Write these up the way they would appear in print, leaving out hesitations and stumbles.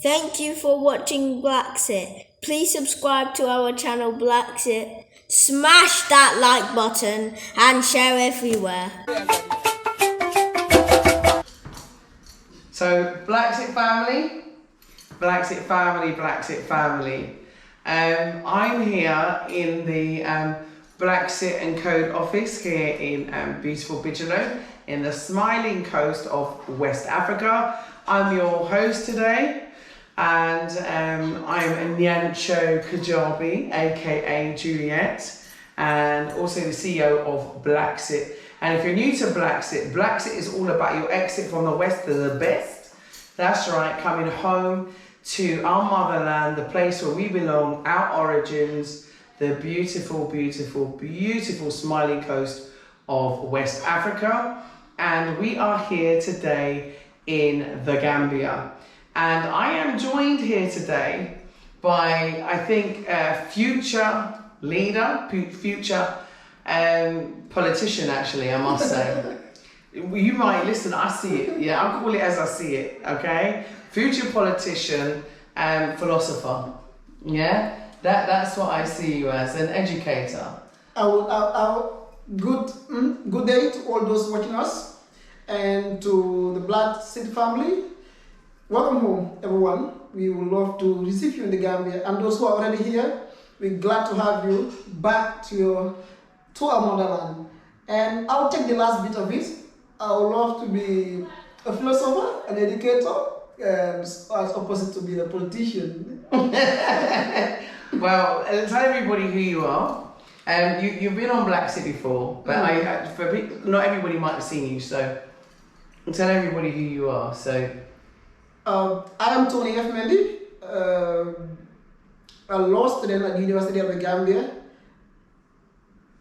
Thank you for watching BlaXit. Please subscribe to our channel BlaXit, smash that like button and share everywhere. So, BlaXit Family, BlaXit Family, BlaXit Family. I'm here in the BlaXit and Code office here in beautiful Bigelow in the smiling coast of West Africa. I'm your host today, and I'm Nyancho Kajabi, aka Juliet, and also the CEO of BlaXit. And if you're new to BlaXit, BlaXit is all about your exit from the West to the best. That's right, coming home to our motherland, the place where we belong, our origins, the beautiful, beautiful, beautiful smiling coast of West Africa. And we are here today in the Gambia. And I am joined here today by, I think, a future leader, future politician, actually, I must say. You might listen, I see it. Yeah, I'll call it as I see it, okay? Future politician and philosopher. Yeah? That's what I see you as, an educator. Good day to all those watching us and to the BlaXit family. Welcome home, everyone. We would love to receive you in the Gambia, and those who are already here, we're glad to have you back to our motherland. And I'll take the last bit of it. I would love to be a philosopher, an educator, as opposite to be a politician. Well, tell everybody who you are. You've been on BlaXit before, but not everybody might have seen you, so tell everybody who you are. So, I am Tony F. Mendy, a law student at the University of the Gambia.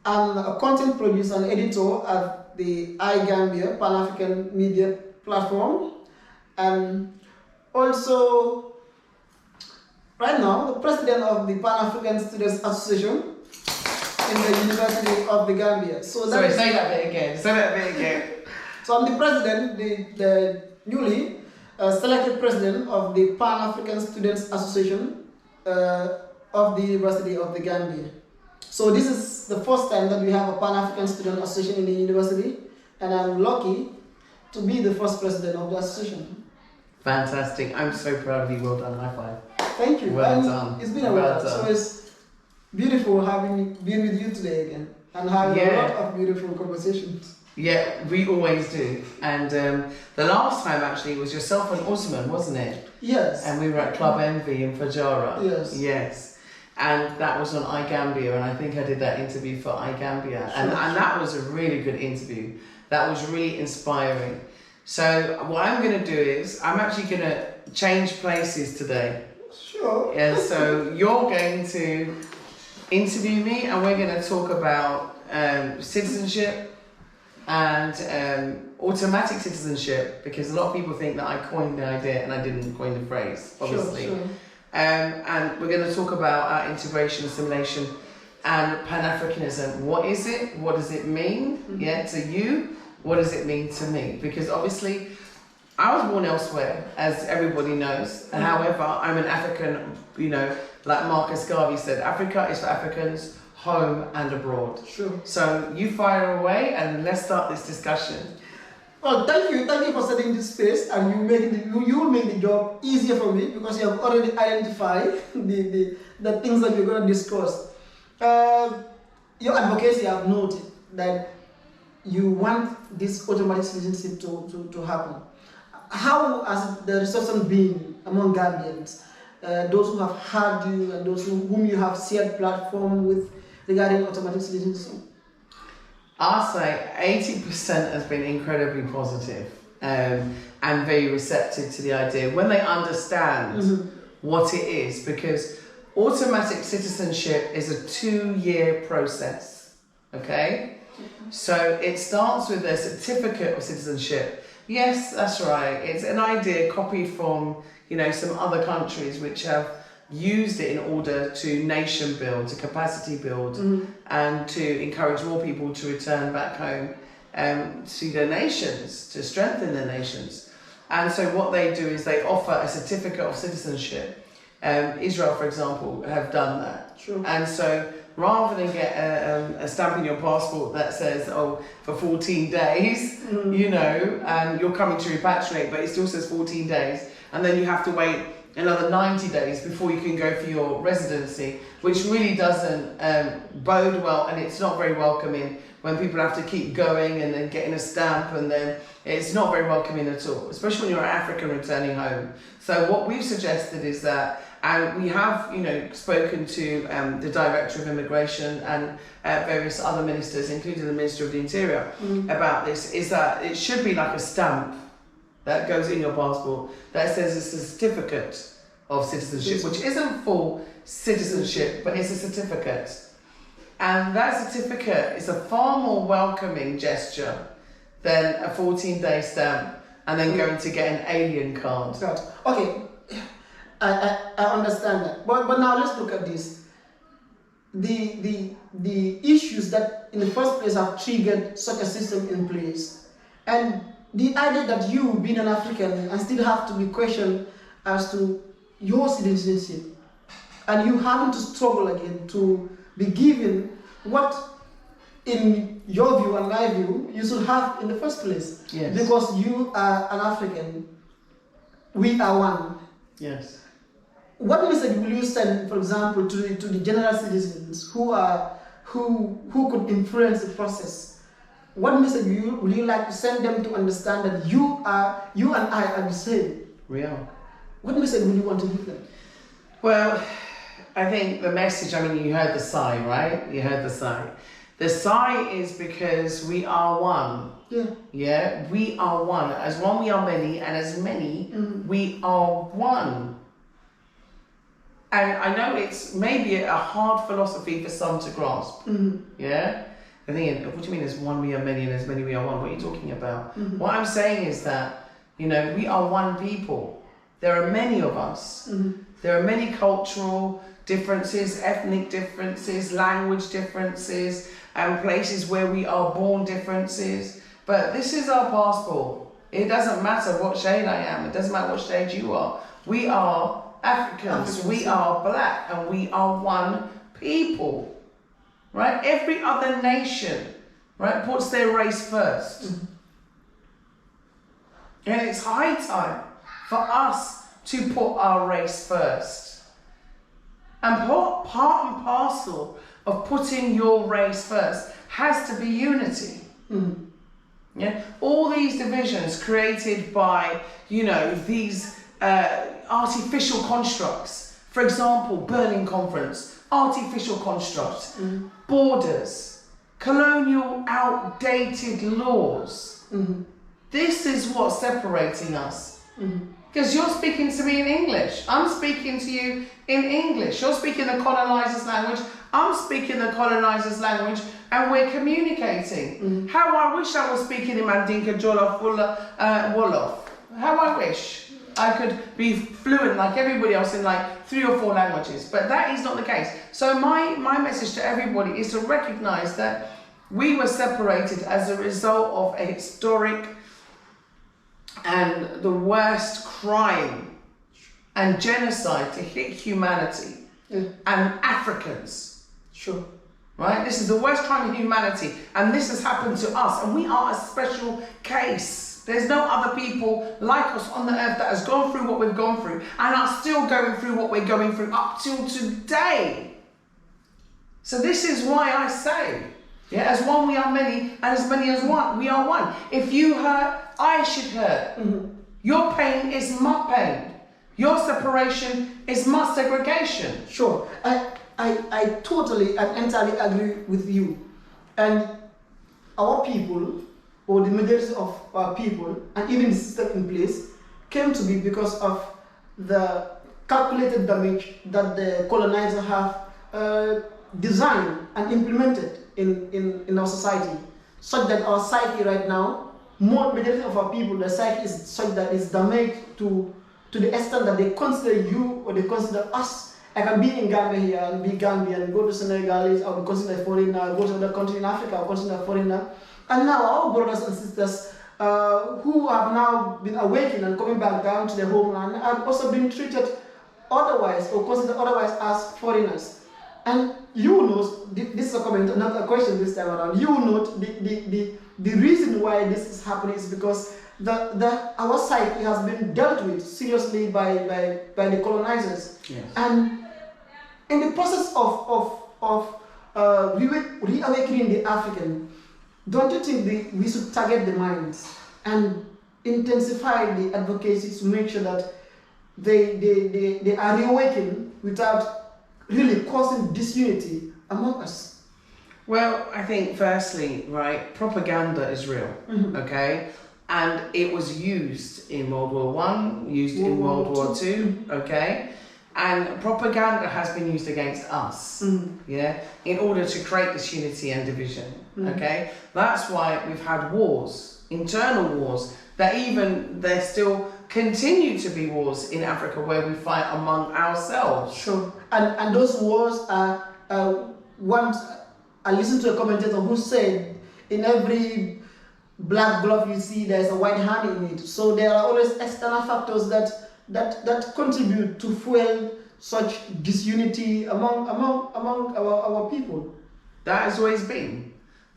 I'm a content producer and editor at the iGambia Pan-African Media Platform, and also right now the president of the Pan-African Students Association in the University of the Gambia. Say that bit again. So I'm the president, the newly selected president of the Pan-African Students Association of the University of the Gambia. So this is the first time that we have a Pan-African Student Association in the university, and I'm lucky to be the first president of the association. Fantastic. I'm so proud of you. Well done. High five. Thank you. Well done. It's been a while, so it's beautiful being with you today again and having a lot of beautiful conversations. Yeah, we always do. And the last time actually was yourself and Usman, wasn't it? Yes. And we were at Club Envy in Fajara. Yes. Yes. And that was on iGambia, and I think I did that interview for iGambia. And that was a really good interview. That was really inspiring. So what I'm going to do is, I'm actually going to change places today. Sure. Yeah, so you're going to interview me, and we're going to talk about citizenship and automatic citizenship, because a lot of people think that I coined the idea and I didn't coin the phrase, obviously. Sure. And we're going to talk about our integration, assimilation, and Pan-Africanism. What is it? What does it mean? Mm-hmm. Yeah, to you. What does it mean to me? Because obviously, I was born elsewhere, as everybody knows. Mm-hmm. However, I'm an African. Like Marcus Garvey said, Africa is for Africans, home and abroad. Sure. So you fire away, and let's start this discussion. Well, thank you for setting this space, and you will make the job easier for me because you have already identified the things that we're going to discuss. Your advocacy, I've noted that you want this automatic citizenship to happen. How has the reception been among Gambians, those who have heard you and those whom you have shared platform with regarding automatic citizenship? I'll say 80% has been incredibly positive, and very receptive to the idea when they understand what it is, because automatic citizenship is a 2-year process, okay? So it starts with a certificate of citizenship. Yes, that's right. It's an idea copied from, some other countries which have used it in order to nation build, to capacity build, and to encourage more people to return back home to their nations, to strengthen their nations. And so what they do is they offer a certificate of citizenship. Israel, for example, have done that. Sure. And so rather than get a stamp in your passport that says, oh, for 14 days, you know, and you're coming to repatriate, but it still says 14 days, and then you have to wait another 90 days before you can go for your residency, which really doesn't bode well, and it's not very welcoming when people have to keep going and then getting a stamp, and then it's not very welcoming at all, especially when you're an African returning home. So what we've suggested is that, and we have, you know, spoken to the Director of Immigration and various other ministers, including the Minister of the Interior, about this, is that it should be like a stamp that goes in your passport that says it's a certificate of citizenship, which isn't full citizenship, but it's a certificate. And that certificate is a far more welcoming gesture than a 14-day stamp and then going to get an alien card. Right. Okay, I understand that. But now let's look at this. The issues that in the first place have triggered such a system in place, and the idea that you, being an African, and still have to be questioned as to your citizenship, and you having to struggle again to be given what, in your view and my view, you should have in the first place. Yes. Because you are an African, we are one. Yes. What message will you send, for example, to the general citizens who could influence the process? What message would you like to send them to understand that you and I are the same? Real. What message would you want to give them? Well, I think the message, I mean, you heard the sigh, right? You heard the sigh. The sigh is because we are one. Yeah. Yeah, we are one. As one we are many, and as many we are one. And I know it's maybe a hard philosophy for some to grasp. Yeah? The thing is, what do you mean as one we are many and as many we are one? What are you talking about? What I'm saying is that, you know, we are one people. There are many of us. There are many cultural differences, ethnic differences, language differences, and places where we are born differences. But this is our passport. It doesn't matter what shade I am. It doesn't matter what shade you are. We are Africans. We are black, and we are one people. Right? Every other nation, right, puts their race first. And it's high time for us to put our race first. And part and parcel of putting your race first has to be unity. Yeah? All these divisions created by, you know, these artificial constructs. For example, Berlin Conference, artificial construct, borders, colonial outdated laws. This is what's separating us. Because you're speaking to me in English. I'm speaking to you in English. You're speaking the colonizer's language. I'm speaking the colonizer's language. And we're communicating. How I wish I was speaking in Mandinka, Jollof, Wolof. How I wish I could be fluent like everybody else in like 3 or 4 languages. But that is not the case. So my message to everybody is to recognize that we were separated as a result of a historic and the worst crime and genocide to hit humanity and Africans. Sure. Right? This is the worst crime in humanity, and this has happened to us, and we are a special case. There's no other people like us on the earth that has gone through what we've gone through and are still going through what we're going through up till today. So this is why I say, yeah, as one we are many, and as many as one we are one. If you hurt, I should hurt. Your pain is my pain. Your separation is my segregation. Sure. I totally and entirely agree with you. And our people, or the majority of our people, and even the system in place, came to be because of the calculated damage that the colonizer have designed and implemented in our society, such that our psyche right now, majority of our people, the psyche is such that it's damaged to the extent that they consider you or they consider us. I can be in Gambia here and be Gambian, go to Senegalese, I'll be considered a foreigner, go to another country in Africa, I'll consider a foreigner. And now our brothers and sisters who have now been awakened and coming back down to their homeland and also been treated otherwise or considered otherwise as foreigners. And you will note, this is a comment, not a question this time around, you will note the reason why this is happening is because our psyche has been dealt with seriously by the colonizers. Yes. And in the process of reawakening the African, don't you think we should target the minds and intensify the advocacy to make sure that they are reawakened without really causing disunity among us? Well, I think firstly, right, propaganda is real, okay? And it was used in World War One, used in World War Two, okay? And propaganda has been used against us, yeah, in order to create this unity and division, okay? That's why we've had wars, internal wars, there still continue to be wars in Africa where we fight among ourselves. Sure. And those wars are, once I listened to a commentator who said in every black glove you see there's a white hand in it. So there are always external factors that contribute to fuel such disunity among our people. That has always been.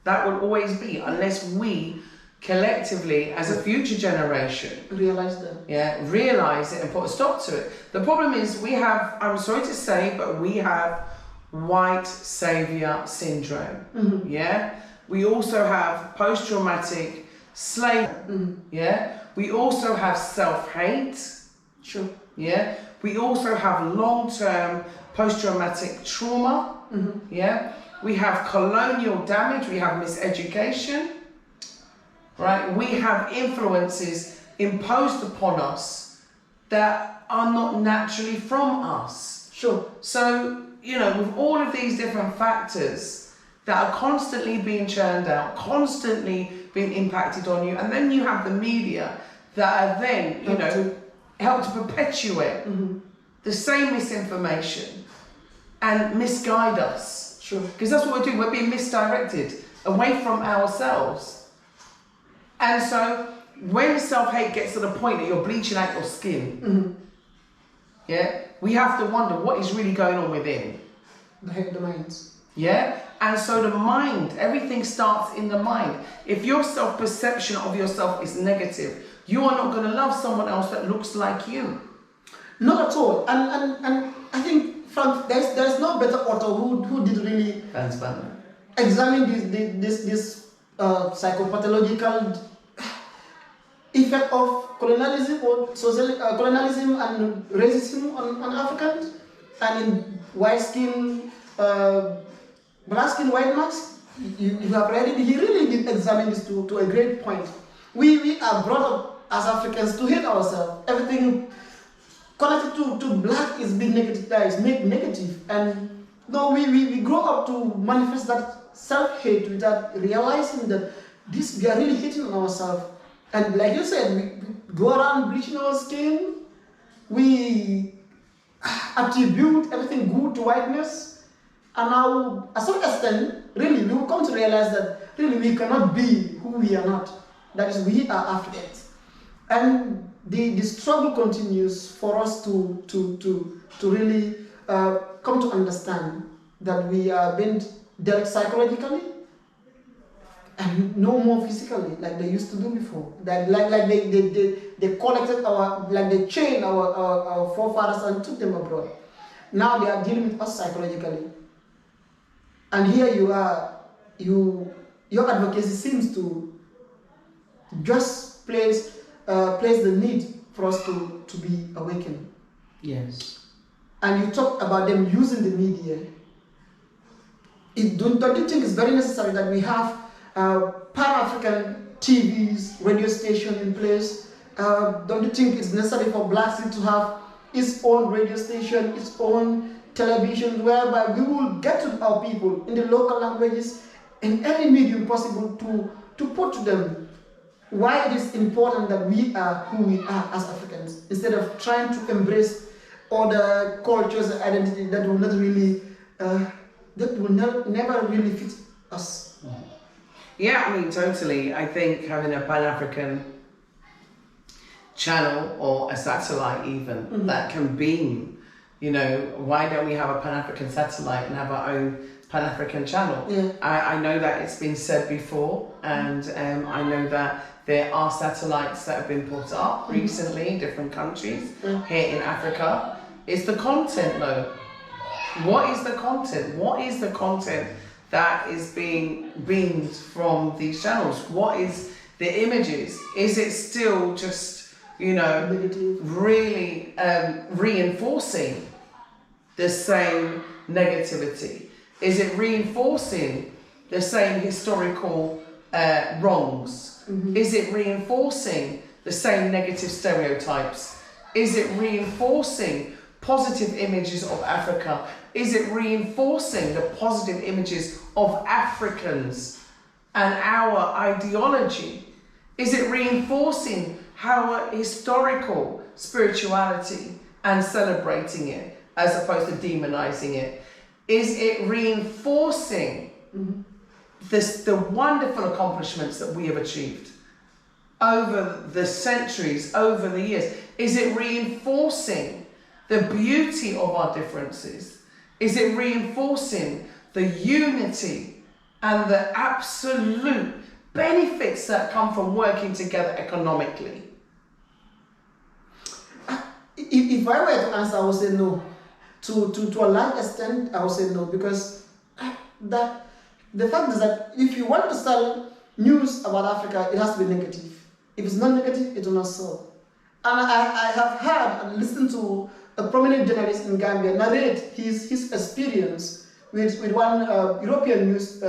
That will always be, unless we collectively, as a future generation, realize that. Yeah, realize it and put a stop to it. The problem is we have, I'm sorry to say, but we have white savior syndrome. Yeah, we also have post-traumatic slave. Yeah, we also have self-hate. Sure. Yeah, we also have long-term post-traumatic trauma. Yeah, we have colonial damage. We have miseducation. Right, we have influences imposed upon us that are not naturally from us. Sure. So, you know, with all of these different factors that are constantly being churned out, constantly being impacted on you, and then you have the media that are then, you know, help to perpetuate the same misinformation and misguide us. Sure. Because that's what we're doing, we're being misdirected away from ourselves. And so, when self-hate gets to the point that you're bleaching out your skin, yeah, we have to wonder what is really going on within. The minds. Yeah? And so the mind, everything starts in the mind. If your self-perception of yourself is negative, you are not going to love someone else that looks like you. Not at all. And I think, Frank, there's no better author who did really examine this psychopathological effect of colonialism or social colonialism and racism on Africans and in white skin, black skin, white marks. You have read it. He really did examine this to a great point. We are brought up as Africans to hate ourselves. Everything connected to black is being made negative, and no, we grow up to manifest that self-hate without realizing that we are really hating on ourselves. And like you said, we go around bleaching our skin, we attribute everything good to whiteness, and now, at some extent, really, we will come to realize that really we cannot be who we are not. That is, we are Africans. And the struggle continues for us to really come to understand that we are being dealt psychologically and no more physically like they used to do before. That like they collected they chained our forefathers and took them abroad. Now they are dealing with us psychologically. And here you are, your advocacy seems to just place the need for us to be awakened. Yes. And you talk about them using the media. Don't you think it's very necessary that we have Pan-African TVs, radio station in place? Don't you think it's necessary for BlaXit to have its own radio station, its own television, whereby we will get to our people in the local languages in any medium possible to put to them why it is important that we are who we are as Africans, instead of trying to embrace other cultures and identity that will not really, never really fit us. Yeah, I mean, totally. I think having a Pan-African channel or a satellite even that can beam, you know, why don't we have a Pan-African satellite and have our own Pan-African channel? Yeah. I know that it's been said before, and I know that there are satellites that have been put up recently in different countries here in Africa. It's the content though. What is the content? What is the content that is being beamed from these channels? What is the images? Is it still just, you know, really reinforcing the same negativity? Is it reinforcing the same historical wrongs? Is it reinforcing the same negative stereotypes? Is it reinforcing positive images of Africa? Is it reinforcing the positive images of Africans and our ideology? Is it reinforcing our historical spirituality and celebrating it as opposed to demonizing it? Is it reinforcing the wonderful accomplishments that we have achieved over the centuries, over the years? Is it reinforcing the beauty of our differences? Is it reinforcing the unity and the absolute benefits that come from working together economically? If I were to answer, I would say no. To a large extent, I would say no, because the fact is that if you want to sell news about Africa, it has to be negative. If it's not negative, it will not sell. And I have heard and listened to a prominent journalist in Gambia narrate his experience with one European news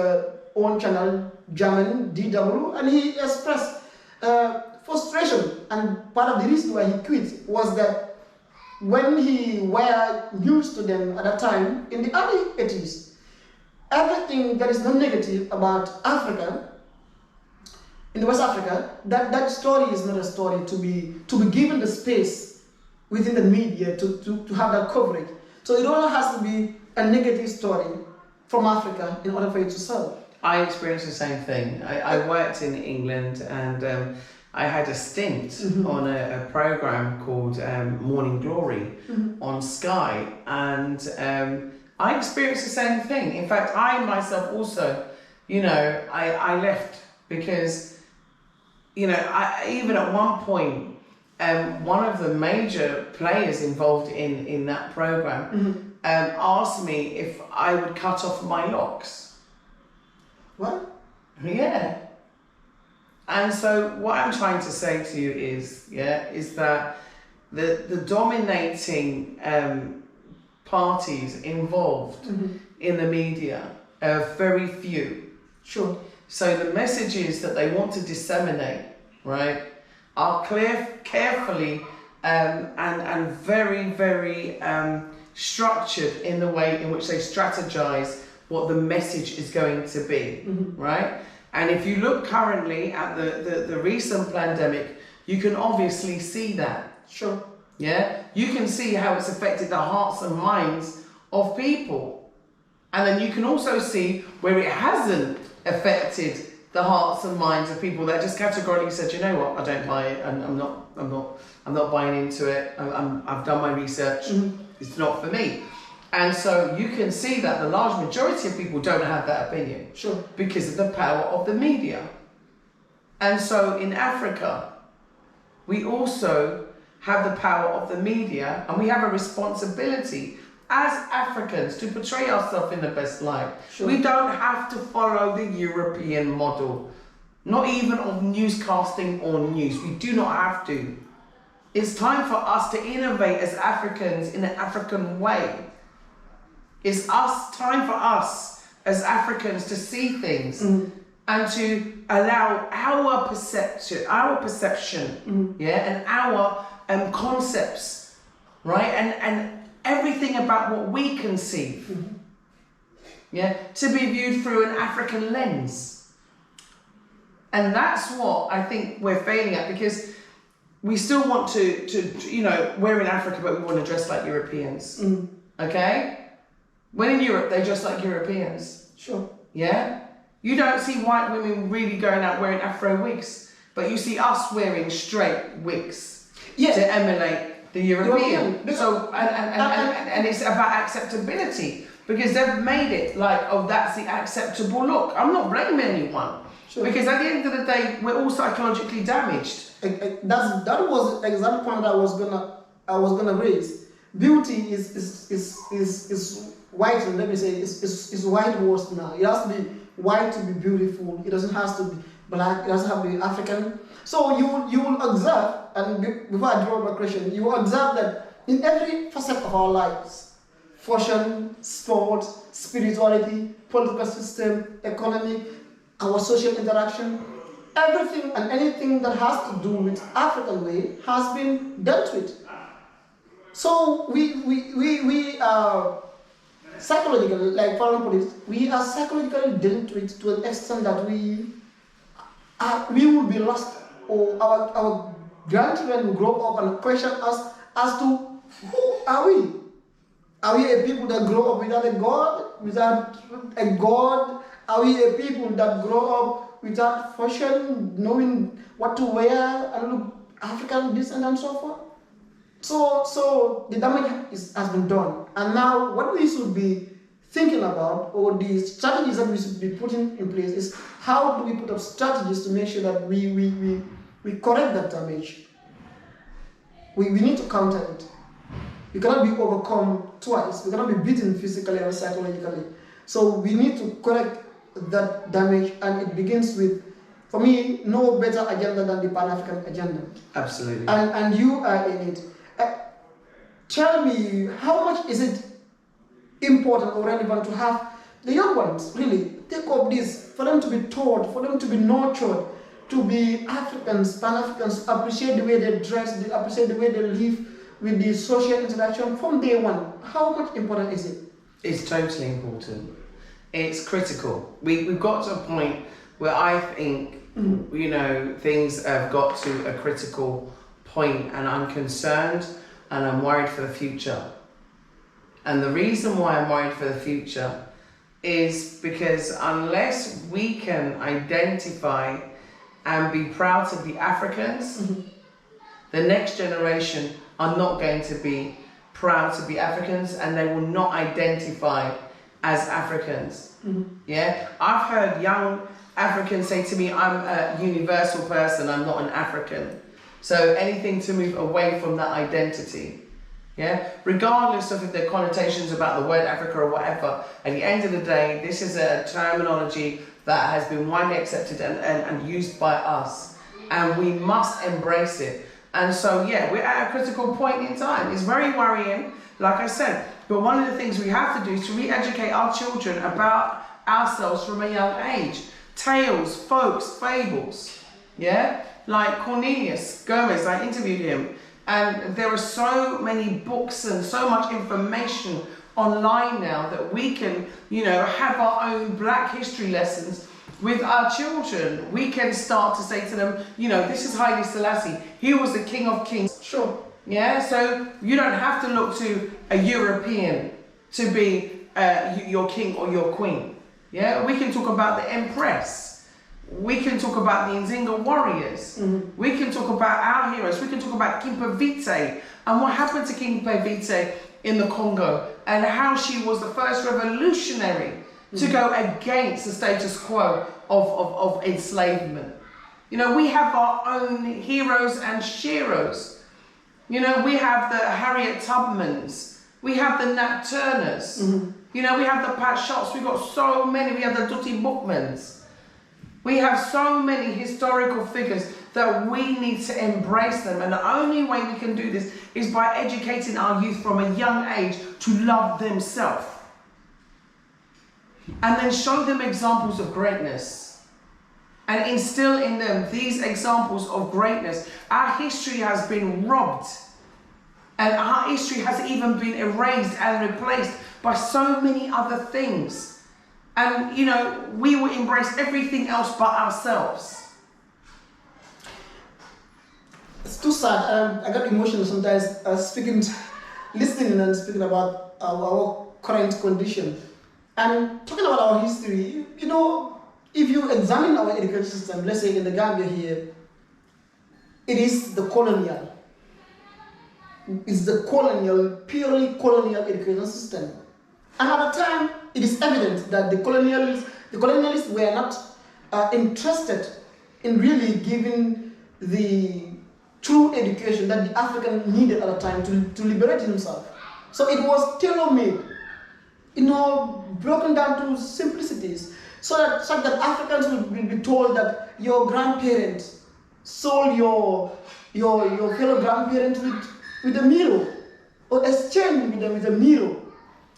own channel, German, DW, and he expressed frustration. And part of the reason why he quit was that when he were news to them at that time, in the early 80s, everything that is not negative about Africa, in West Africa, that story is not a story to be given the space within the media to have that coverage. So it all has to be a negative story from Africa in order for it to sell. I experienced the same thing. I worked in England, and I had a stint on a program called Morning Glory on Sky, and I experienced the same thing. In fact, I myself also, you know, I left because, you know, even at one point, one of the major players involved in that program asked me if I would cut off my locks. What? Yeah. And so what I'm trying to say to you is that the dominating parties involved in the media are very few. Sure. So the messages that they want to disseminate, right, are carefully and very, very structured in the way in which they strategize what the message is going to be, right? And if you look currently at the recent pandemic, you can obviously see that. Sure. Yeah? You can see how it's affected the hearts and minds of people. And then you can also see where it hasn't affected the hearts and minds of people that just categorically said, you know what, I don't buy it, and I'm not buying into it. I've done my research. It's not for me. And so you can see that the large majority of people don't have that opinion. Sure. Because of the power of the media. And so in Africa, we also have the power of the media, and we have a responsibility as Africans to portray ourselves in the best light. Sure. We don't have to follow the European model, not even of newscasting or news. We do not have to. It's time for us to innovate as Africans in an African way. It's time for us as Africans to see things and to allow our perception, and our concepts, right, and everything about what we conceive, to be viewed through an African lens. And that's what I think we're failing at, because we still want to you know, we're in Africa, but we want to dress like Europeans, okay? When in Europe, they dress like Europeans. Sure. Yeah? You don't see white women really going out wearing Afro wigs, but you see us wearing straight wigs to emulate the European. So, and it's about acceptability, because they've made it like, oh, that's the acceptable look. I'm not blaming anyone. Sure. Because at the end of the day, we're all psychologically damaged. That was the exact point I was gonna raise. Beauty is white. Let me say is whitewashed now. It has to be white to be beautiful. It doesn't have to be black. It doesn't have to be African. So you will observe, and before I draw my question, you will observe that in every facet of our lives, fashion, sport, spirituality, political system, economy, our social interaction, everything and anything that has to do with African way has been dealt with. So we are psychologically, like foreign police, we are psychologically dealt with to an extent that we will be lost, or our grandchildren will grow up and question us as to who are we? Are we a people that grow up without a God? Without a God? Are we a people that grow up without fashion, knowing what to wear and look African, this and so forth? So the damage has been done. And now what we should be thinking about, or the strategies that we should be putting in place, is how do we put up strategies to make sure that we correct that damage? We need to counter it. We cannot be overcome twice. We cannot be beaten physically or psychologically. So we need to correct that damage, and it begins with, for me, no better agenda than the Pan-African agenda. Absolutely. And you are in it. Tell me, how much is it important or relevant to have the young ones really take up this, for them to be taught, for them to be nurtured, to be Africans, Pan-Africans, appreciate the way they dress, they appreciate the way they live with the social interaction from day one? How much important is it? It's totally important. It's critical. We've got to a point where I think, you know, things have got to a critical point, and I'm concerned and I'm worried for the future. And the reason why I'm worried for the future is because unless we can identify and be proud to be Africans, the next generation are not going to be proud to be Africans, and they will not identify as Africans. Yeah, I've heard young Africans say to me, I'm a universal person, I'm not an African. So anything to move away from that identity. Yeah, regardless of if there are connotations about the word Africa or whatever, at the end of the day, this is a terminology that has been widely accepted and used by us, and we must embrace it. And so, yeah, we're at a critical point in time. It's very worrying, like I said, but one of the things we have to do is to re-educate our children about ourselves from a young age. Tales, folks, fables, yeah? Like Cornelius Gomez, I interviewed him, and there are so many books and so much information online now that we can, you know, have our own Black history lessons with our children. We can start to say to them, you know, this is Haile Selassie. He was the King of Kings. Sure. Yeah, so you don't have to look to a European to be your king or your queen. Yeah, we can talk about the Empress. We can talk about the Nzinga warriors. We can talk about our heroes. We can talk about Kimpa Vitae and what happened to Kimpa Vitae in the Congo, and how she was the first revolutionary to go against the status quo of enslavement. You know, we have our own heroes and sheroes. You know, we have the Harriet Tubmans. We have the Nat Turners. You know, we have the Pat Shots. We've got so many. We have the Dutty Bookmans. We have so many historical figures that we need to embrace them. And the only way we can do this is by educating our youth from a young age to love themselves. And then show them examples of greatness. And instill in them these examples of greatness. Our history has been robbed. And our history has even been erased and replaced by so many other things. And, you know, we will embrace everything else but ourselves. It's too sad. I got emotional sometimes listening and speaking about our current condition. And talking about our history, you know, if you examine our education system, let's say in the Gambia here, it is the colonial. It's the colonial, purely colonial education system. And at the time, it is evident that the colonialists were not interested in really giving the true education that the African needed at the time to liberate himself. So it was tailor-made, broken down to simplicities, so that Africans will be told that your grandparents sold your fellow grandparents with a mirror, or exchanged with them with a mirror.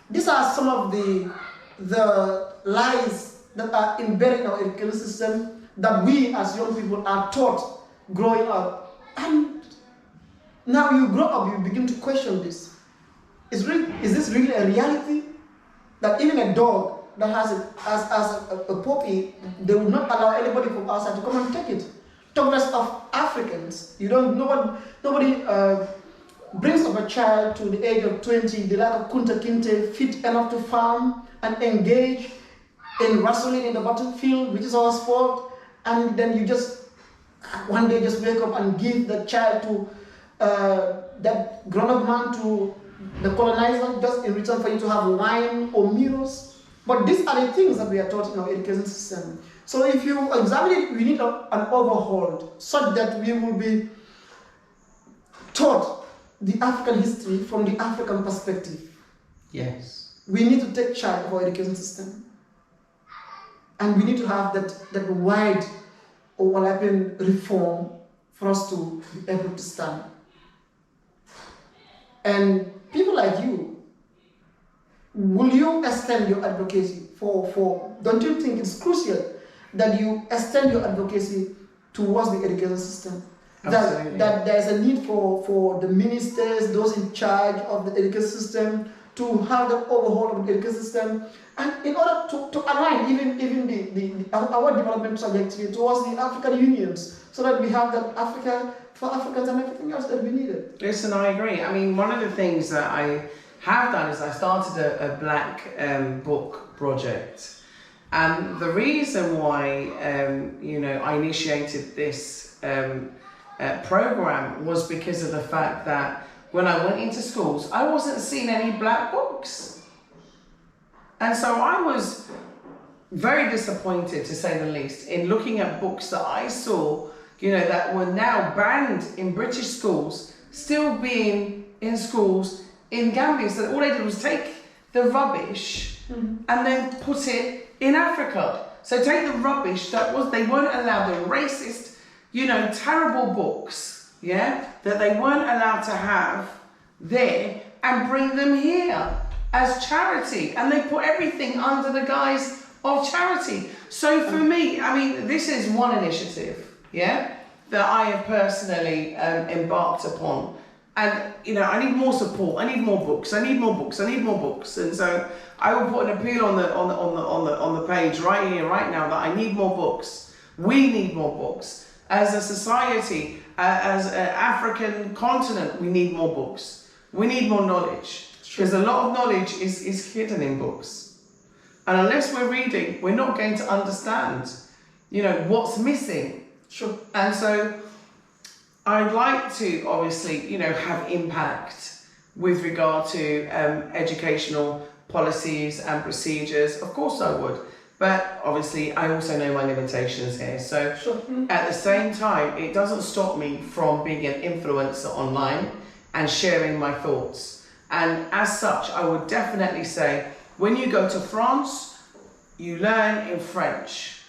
These are some of the lies that are embedded in our education system that we as young people are taught growing up. And now you grow up, you begin to question this. Is this really a reality? That even a dog that has a puppy, they would not allow anybody from outside to come and take it. Talk less of Africans. Nobody brings up a child to the age of 20, the lack of kunta kinte, fit enough to farm and engage in wrestling in the battlefield, which is our sport, and then you just one day just wake up and give the child to that grown-up man to the colonizer just in return for you to have wine or mirrors. But these are the things that we are taught in our education system. So if you examine it, we need an overhaul such that we will be taught the African history from the African perspective. Yes. We need to take charge of our education system. And we need to have that wide overlapping reform for us to be able to stand. And people like you, will you extend your advocacy for don't you think it's crucial that you extend your advocacy towards the education system? Absolutely. That there's a need for the ministers, those in charge of the education system, to have the overhaul of the education system, and in order to align even our development trajectory towards the African unions, so that we have that Africa for Africans and everything else that we needed. Listen, I agree. I mean, one of the things that I have done is I started a black book project, and the reason why I initiated this program was because of the fact that when I went into schools, I wasn't seeing any black books. And so I was very disappointed, to say the least, in looking at books that I saw, that were now banned in British schools, still being in schools in Gambia. So all they did was take the rubbish and then put it in Africa. So take the rubbish they weren't allowed, the racist, terrible books, that they weren't allowed to have there, and bring them here as charity. And they put everything under the guise of charity. So for me, I mean, this is one initiative, that I have personally embarked upon. And, I need more support. I need more books. I need more books. I need more books. And so I will put an appeal on the page right here, right now, that I need more books. We need more books. As a society, as an African continent, we need more books. We need more knowledge. Because a lot of knowledge is hidden in books. And unless we're reading, we're not going to understand, what's missing. Sure. And so I'd like to obviously, have impact with regard to educational policies and procedures. Of course I would. But obviously I also know my limitations here. So Sure. At the same time, it doesn't stop me from being an influencer online and sharing my thoughts. And as such, I would definitely say, when you go to France, you learn in French.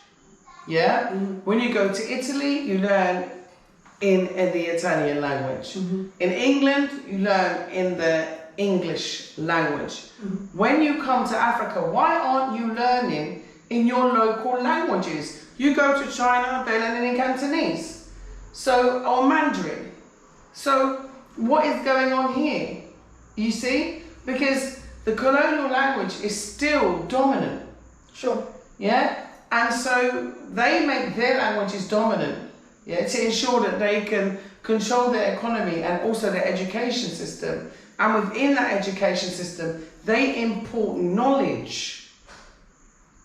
Yeah? When you go to Italy, you learn in the Italian language. In England, you learn in the English language. When you come to Africa, why aren't you learning in your local languages? You go to China, they're learning in Cantonese, or Mandarin. So what is going on here? You see? Because the colonial language is still dominant. Sure. Yeah? And so they make their languages dominant, to ensure that they can control their economy and also their education system. And within that education system, they import knowledge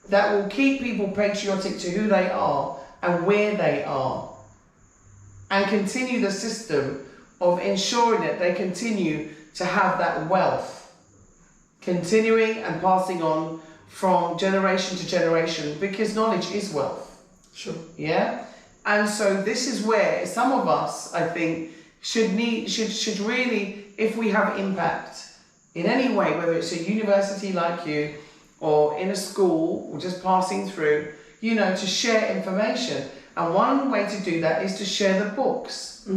that will keep people patriotic to who they are and where they are, and continue the system of ensuring that they continue to have that wealth, continuing and passing on from generation to generation, because knowledge is wealth. Sure. Yeah? And so this is where some of us, I think, should really, if we have impact in any way, whether it's a university like you, or in a school, or just passing through, you know, to share information. And one way to do that is to share the books.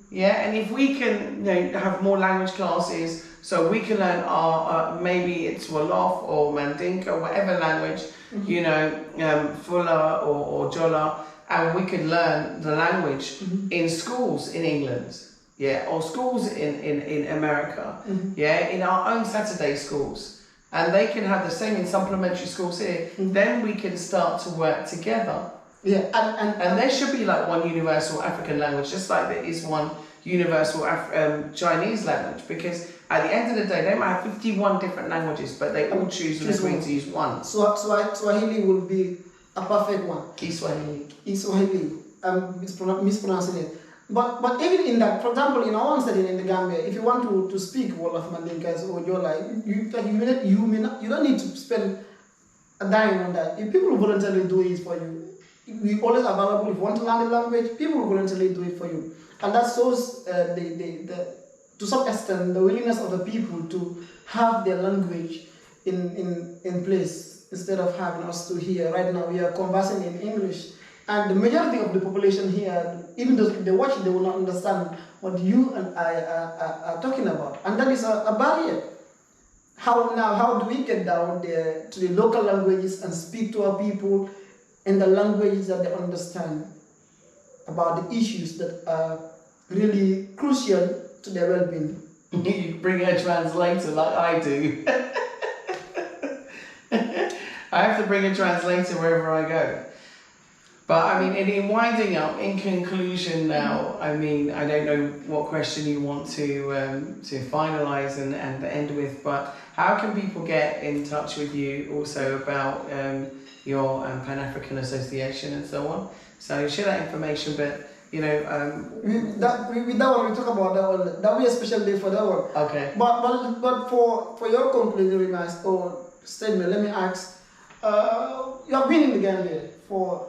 Yeah, and if we can, you know, have more language classes, so we can learn our, maybe it's Wolof or Mandinka, whatever language, you know, Fula or Jola, and we can learn the language in schools in England, yeah, or schools in America, yeah, in our own Saturday schools. And they can have the same in supplementary schools here. Then we can start to work together. Yeah, and there should be like one universal African language, just like there is one universal Chinese language, because at the end of the day, they might have 51 different languages, but they all choose and agree to use one. So Swahili will be a perfect one. Kiswahili. Kiswahili. Mispronouncing it. But even in that, for example, in our own setting in the Gambia, if you want to speak Wolof, Mandinkas or Jola, you don't need to spend a dime on that. If people voluntarily do it for you, we always available. If you want to learn the language, people will voluntarily do it for you, and that shows to some extent the willingness of the people to have their language in place instead of having us to hear. Right now, we are conversing in English. And the majority of the population here, even though they watch it, they will not understand what you and I are talking about. And that is a barrier. How do we get down there to the local languages and speak to our people in the languages that they understand about the issues that are really crucial to their well-being? You bring a translator like I do. I have to bring a translator wherever I go. But I mean, in winding up, in conclusion now, I mean, I don't know what question you want to finalise and end with, but how can people get in touch with you also about your Pan-African Association and so on? So share that information, but you know... with that one, we talk about that one. That will be a special day for that one. Okay. But for your concluding remarks or statement, let me ask, you have been in the Gambia for...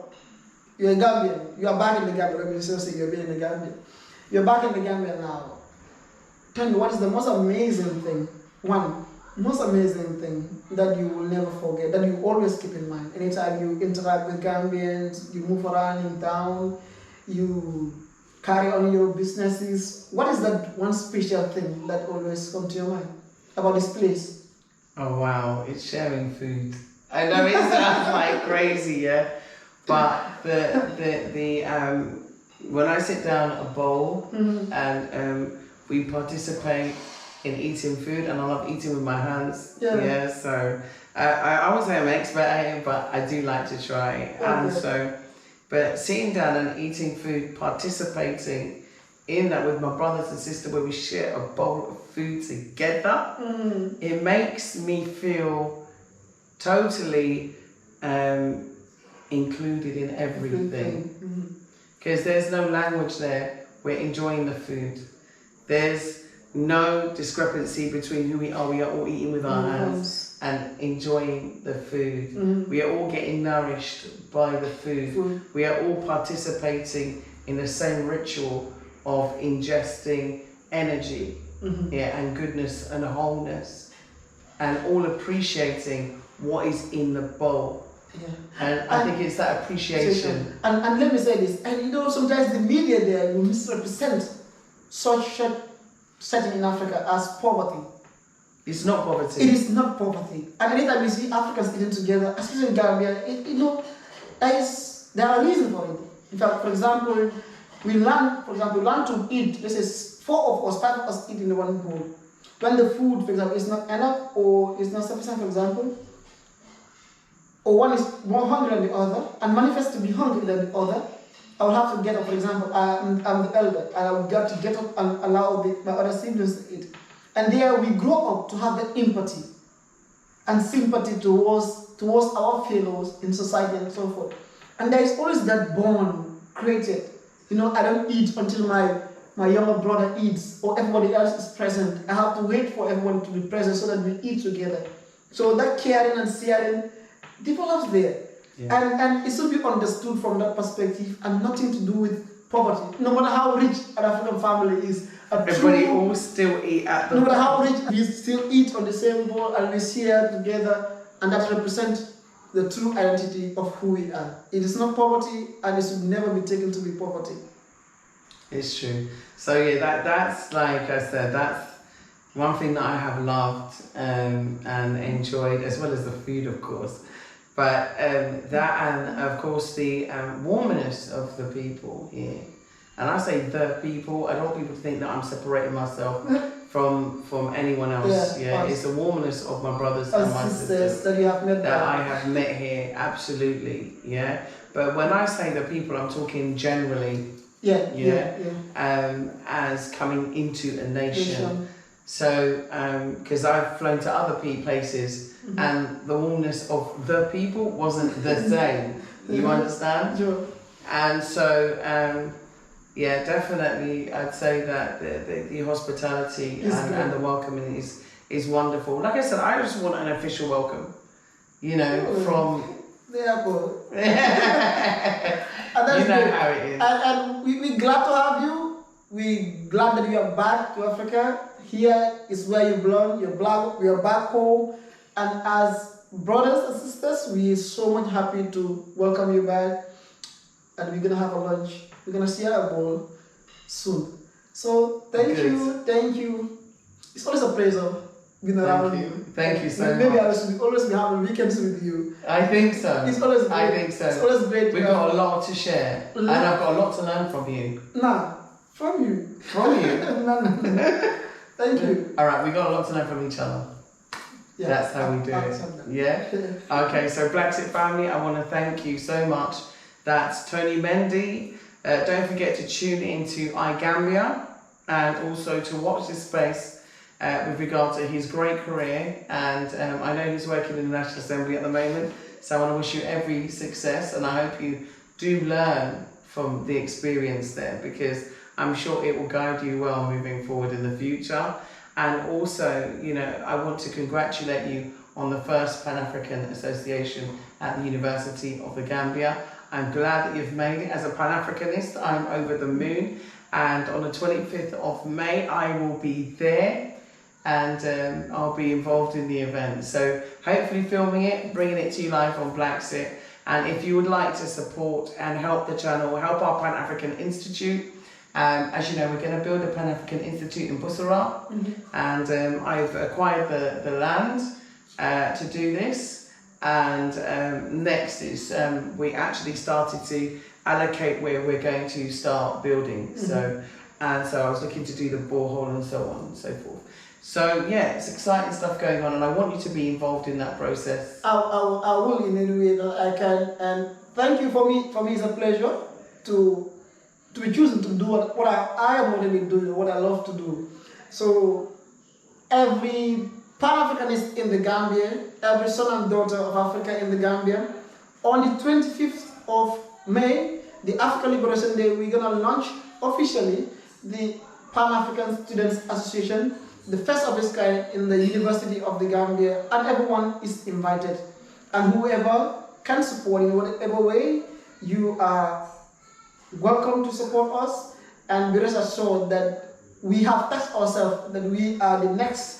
You're a Gambian. You are back in the Gambia. Let me just say you've been in the Gambia. You're back in the Gambia now. Tell me, what is the most amazing thing? Most amazing thing that you will never forget, that you always keep in mind. Anytime you interact with Gambians, you move around in town, you carry on your businesses. What is that one special thing that always comes to your mind about this place? Oh wow, it's sharing food. I know it sounds like crazy, yeah. But when I sit down at a bowl and we participate in eating food, and I love eating with my hands. Yeah. So I would say I'm an expert at it, but I do like to try. And so, but sitting down and eating food, participating in that with my brothers and sisters, where we share a bowl of food together, it makes me feel totally included in everything, because there's no language there. We're enjoying the food. There's no discrepancy between who we are. We are all eating with our hands and enjoying the food. We are all getting nourished by the food. We are all participating in the same ritual of ingesting energy, and goodness and wholeness, and all appreciating what is in the bowl. Yeah. And I think it's that appreciation. And let me say this, and you know, sometimes the media there will misrepresent such a setting in Africa as poverty. It's not poverty. It is not poverty. And anytime you see Africans eating together, especially in Gambia, there are reasons for it. In fact, for example, we learn to eat, let's say 4 of us, 5 of us eat in one bowl. When the food, for example, is not enough or is not sufficient, for example, or one is more hungry than the other, and manifests to be hungry than the other, I will have to get up. For example, I'm the elder, and I will get to get up and allow my other siblings to eat. And there we grow up to have that empathy. and sympathy towards our fellows in society and so forth. And there is always that bond created. You know, I don't eat until my younger brother eats or everybody else is present. I have to wait for everyone to be present so that we eat together. So that caring and sharing develops there. Yeah. And it should be understood from that perspective and nothing to do with poverty. No matter how rich an African family is, everybody all still eat at the no matter how rich, we still eat on the same bowl and we share together, and that represents the true identity of who we are. It is not poverty, and it should never be taken to be poverty. It's true. So yeah, that's like I said, that's one thing that I have loved and enjoyed, as well as the food, of course. But that, and of course the warmness of the people here. And I say the people, I don't want people to think that I'm separating myself from anyone else. Yeah, it's the warmness of my brothers and my sisters that you have met that I have met here, absolutely. Yeah. But when I say the people, I'm talking generally. As coming into a nation. So, because I've flown to other places, and the warmness of the people wasn't the same. You understand? Sure. And so, definitely, I'd say that the hospitality and the welcoming is wonderful. Like I said, I just want an official welcome. You know, from. And that's you know good. how it is. And we're glad to have you. We're glad that you are back to Africa. Here is where you belong. We are back home. And as brothers and sisters, we're so much happy to welcome you back. And we're going to have a lunch. We're going to share a bowl soon. So thank you. It's always a pleasure being around you. Thank you so much. Maybe I should always be having weekends with you. I think so. It's always great. I think so. It's always great. We've got a lot to share. And I've got a lot to learn from you. Nah, from you. From you? No. Thank you. All right, we got a lot to learn from each other. Yeah, that's how we do it. Yeah? Okay, so BlaXit family, I want to thank you so much. That's Tony Mendy. Don't forget to tune into iGambia and also to watch this space with regard to his great career. And I know he's working in the National Assembly at the moment, so I want to wish you every success, and I hope you do learn from the experience there, because I'm sure it will guide you well moving forward in the future. And also, you know, I want to congratulate you on the first Pan-African Association at the University of the Gambia. I'm glad that you've made it. As a Pan-Africanist, I'm over the moon. And on the 25th of May, I will be there, and I'll be involved in the event. So hopefully filming it, bringing it to you live on BlaXit. And if you would like to support and help the channel, help our Pan-African Institute, as you know, we're going to build a Pan-African Institute in Bussorah, and I've acquired the land to do this. And next is we actually started to allocate where we're going to start building. So I was looking to do the borehole and so on and so forth. So yeah, it's exciting stuff going on, and I want you to be involved in that process. I will in any way that I can, and thank you. For me, it's a pleasure to be choosing to do what I am already doing, what I love to do. So every Pan-Africanist in the Gambia, every son and daughter of Africa in the Gambia, on the 25th of May, the African Liberation Day, we're gonna launch officially the Pan-African Students Association, the first of its kind in the University of the Gambia, and everyone is invited. And whoever can support in whatever way, you are welcome to support us, and be rest assured that we have tasked ourselves that we are the next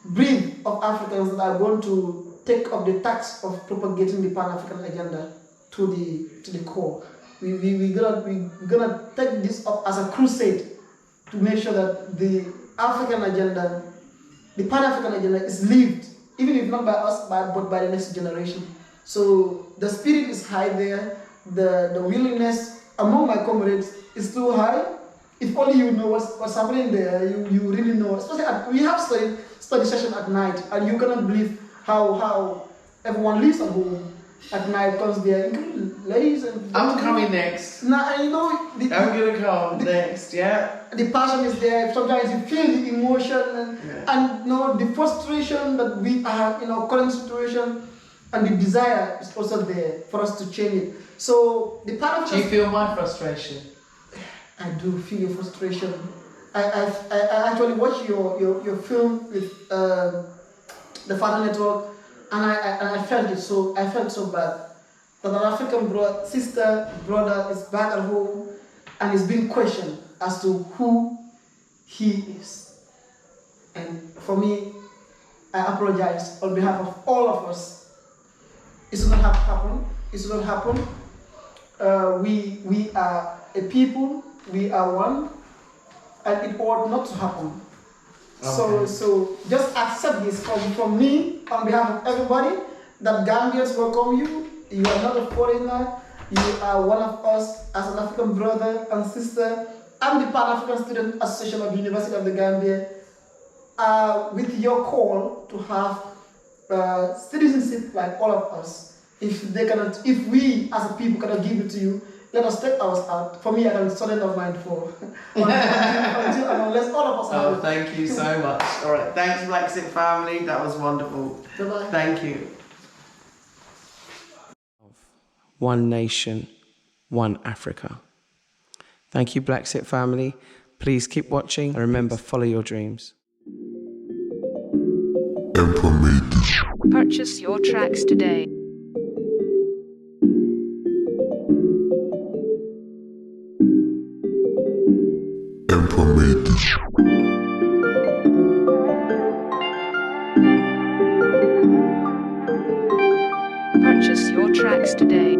breed of Africans that are going to take up the task of propagating the Pan-African agenda to the core. We're gonna take this up as a crusade to make sure that the African agenda, the Pan-African agenda, is lived, even if not by us, but by the next generation. So the spirit is high there, the willingness among my comrades is too high. If only you know what's happening there, you really know. Especially we have study session at night, and you cannot believe how everyone lives at home. at night comes there. Ladies and I'm coming next. Now, you know, I'm gonna come next, yeah? the passion is there. Sometimes you feel the emotion and you know, the frustration that we are in our current situation, and the desire is also there for us to change it. So the part of Do you feel my frustration? I do feel your frustration. I actually watched your film with the Father Network, and I felt it so. I felt so bad that an African brother is back at home and is being questioned as to who he is. And for me, I apologize on behalf of all of us. It should not have happened. It should not happen. We are a people. We are one, and it ought not to happen. Okay. So just accept this from me on behalf of everybody, that Gambians welcome you. You are not a foreigner. You are one of us as an African brother and sister. I'm the Pan-African Student Association of the University of the Gambia. With your call to have citizenship like all of us, if we as a people cannot give it to you, let us take ours out. For me, I can surrender mine for until unless all of us have it. Thank you so much. All right, thanks BlaXit family. That was wonderful. Bye-bye. Thank you. One nation, one Africa. Thank you, BlaXit family. Please keep watching and remember, follow your dreams. Purchase your tracks today. Purchase your tracks today.